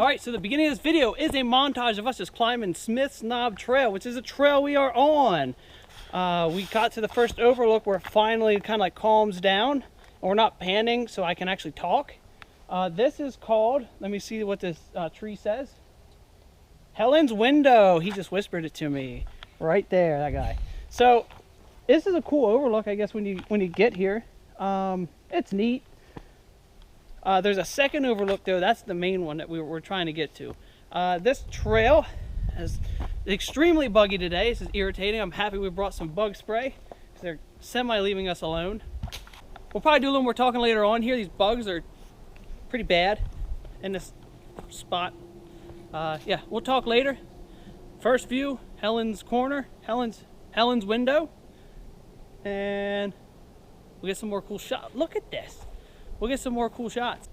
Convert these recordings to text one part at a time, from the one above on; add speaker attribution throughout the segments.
Speaker 1: Alright, so the beginning of this video is a montage of us just climbing Smith's Knob Trail, which is a trail we are on. We got to the first overlook where it finally kind of like calms down. And we're not panning, so I can actually talk. This is called, let me see what this tree says. Helen's Window. He just whispered it to me. Right there, that guy. So, this is a cool overlook, I guess, when you get here. It's neat. There's a second overlook though. That's the main one that we're trying to get to. This trail is extremely buggy today. This is irritating. I'm happy we brought some bug spray because they're semi leaving us alone. We'll probably do a little more talking later on here. These bugs are pretty bad in this spot. Yeah, we'll talk later. First view, Helen's Corner, Helen's Window, and we'll get some more cool shots. Look at this. We'll get some more cool shots.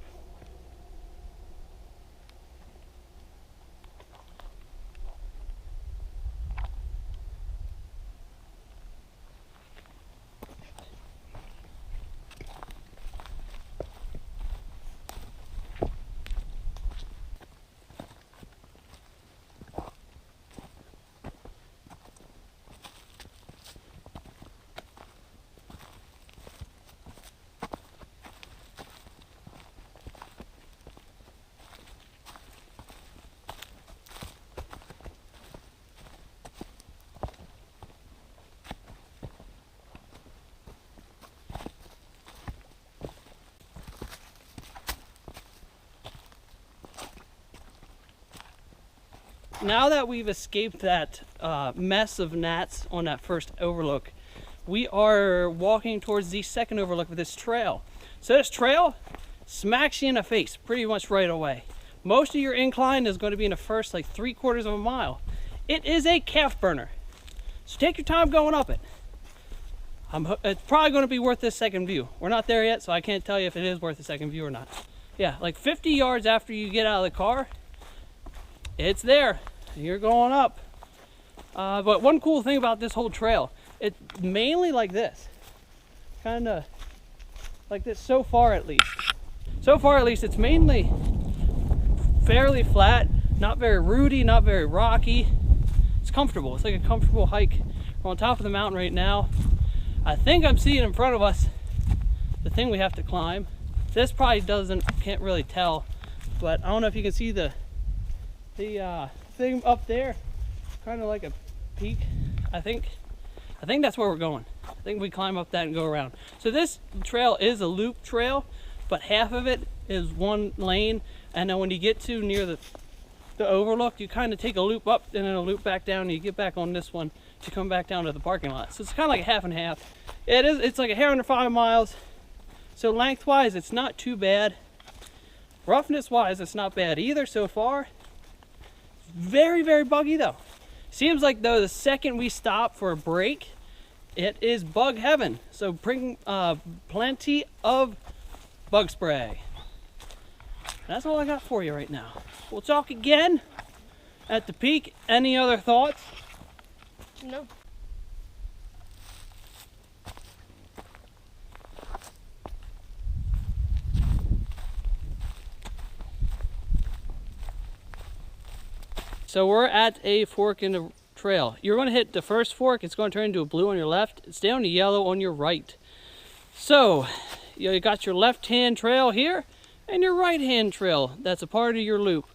Speaker 1: Now that we've escaped that mess of gnats on that first overlook, we are walking towards the second overlook with this trail. So this trail smacks you in the face pretty much right away. Most of your incline is going to be in the first like 3/4 of a mile. It is a calf burner, so take your time going up it. It's probably going to be worth this second view. We're not there yet, so I can't tell you if it is worth the second view or not. Yeah, like 50 yards after you get out of the car, it's there. You're going up. But one cool thing about this whole trail, it's mainly like this. Kind of like this so far at least. So far at least, it's mainly fairly flat, not very rooty, not very rocky. It's comfortable. It's like a comfortable hike. We're on top of the mountain right now. I think I'm seeing in front of us the thing we have to climb. This probably can't really tell, but I don't know if you can see the thing up there, kind of like a peak. I think that's where we're going. I think we climb up that and go around. So this trail is a loop trail, but half of it is one lane, and then when you get to near the overlook, you kind of take a loop up and then a loop back down, and you get back on this one to come back down to the parking lot. So it's kind of like a half and half. It's like a hair under 5 miles. So lengthwise, it's not too bad. Roughness wise, it's not bad either so far. Very, very buggy though. Seems like though the second we stop for a break, it is bug heaven. So bring plenty of bug spray. That's all I got for you right now. We'll talk again at the peak. Any other thoughts?
Speaker 2: No.
Speaker 1: So we're at a fork in the trail. You're going to hit the first fork. It's going to turn into a blue on your left. Stay on the yellow on your right. So you got your left-hand trail here and your right-hand trail. That's a part of your loop.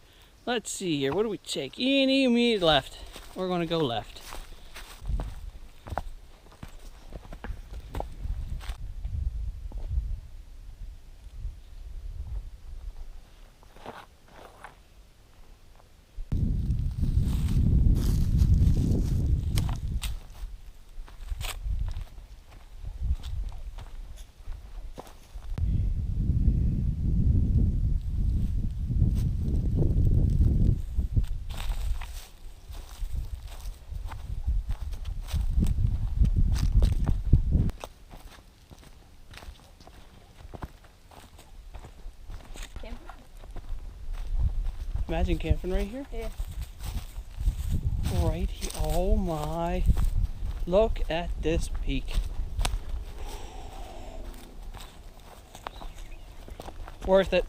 Speaker 1: Let's see here. What do we take? Immediate left. We're going to go left. Imagine camping right here.
Speaker 2: Yeah.
Speaker 1: Right here. Oh my. Look at this peak. Worth it.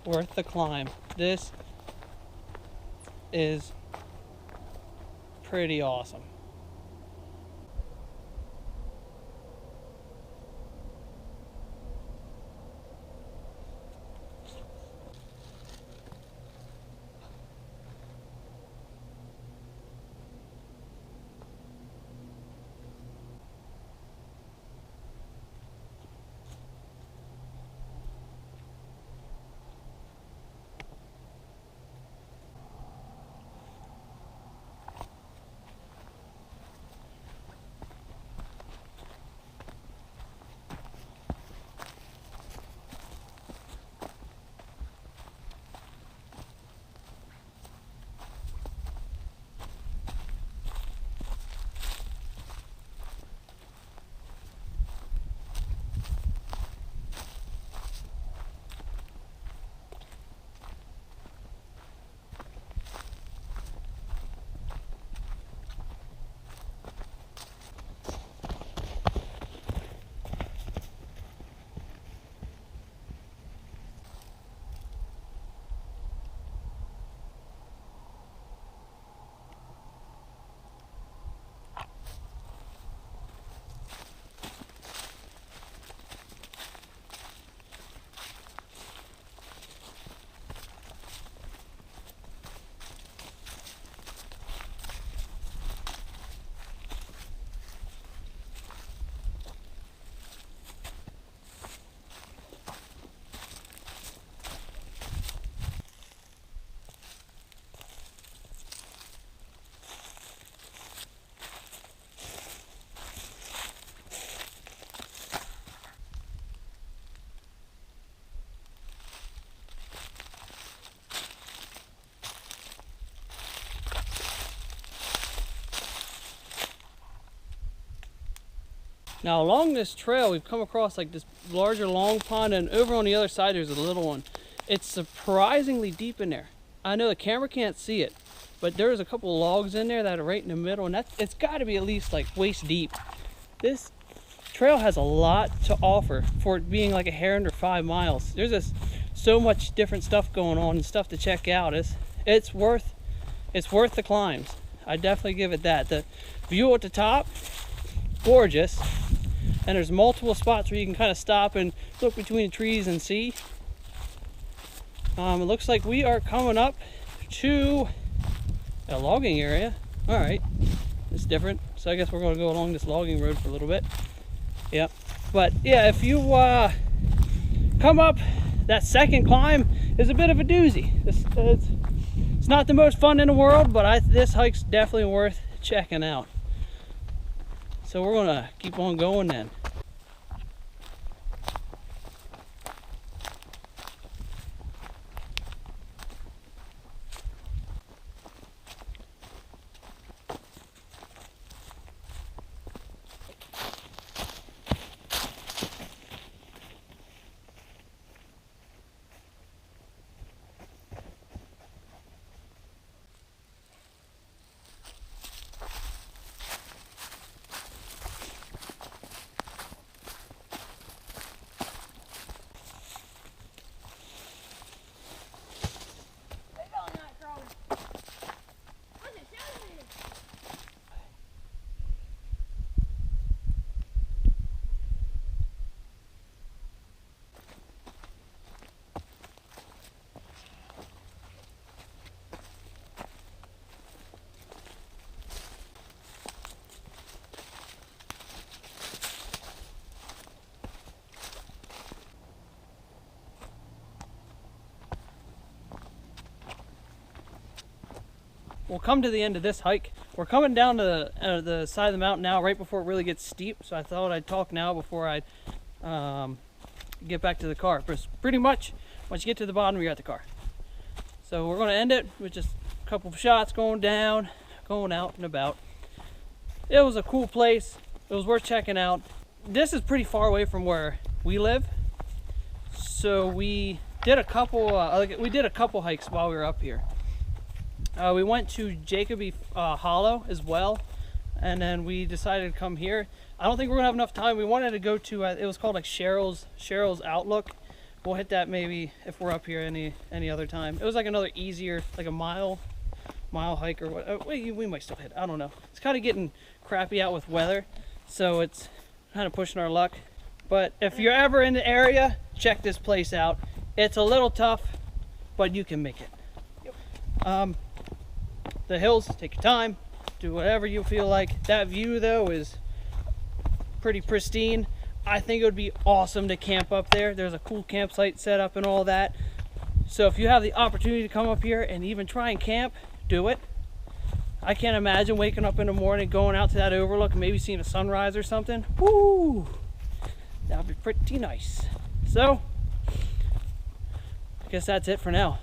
Speaker 1: worth the climb. This is pretty awesome. Now along this trail we've come across like this larger long pond, and over on the other side there's a little one. It's surprisingly deep in there. I know the camera can't see it, but there's a couple logs in there that are right in the middle, and it's got to be at least like waist deep. This trail has a lot to offer for it being like a hair under 5 miles. There's just so much different stuff going on and stuff to check out. It's worth the climbs. I definitely give it that. The view at the top, gorgeous, and there's multiple spots where you can kind of stop and look between the trees and see. It looks like we are coming up to a logging area. All right, it's different, so I guess we're going to go along this logging road for a little bit. Yeah, but yeah, if you come up, that second climb is a bit of a doozy. It's not the most fun in the world, but this hike's definitely worth checking out. So we're gonna keep on going then. We'll come to the end of this hike. We're coming down to the side of the mountain now, right before it really gets steep. So I thought I'd talk now before I get back to the car. But pretty much, once you get to the bottom, you're at the car. So we're going to end it with just a couple of shots going down, going out and about. It was a cool place. It was worth checking out. This is pretty far away from where we live, so we did a couple hikes while we were up here. We went to Jacoby Hollow as well, and then we decided to come here. I don't think we're gonna have enough time. We wanted to go to it was called like Cheryl's Outlook, we'll hit that maybe if we're up here any other time. It was like another easier, like a mile hike or what. We might still hit it. I don't know. It's kind of getting crappy out with weather, so it's kind of pushing our luck. But if you're ever in the area, check this place out. It's a little tough, but you can make it. Yep. The hills, take your time, do whatever you feel like. That view though is pretty pristine. I think it would be awesome to camp up there. There's a cool campsite set up and all that. So if you have the opportunity to come up here and even try and camp, do it. I can't imagine waking up in the morning, going out to that overlook, and maybe seeing a sunrise or something. Woo! That would be pretty nice. So, I guess that's it for now.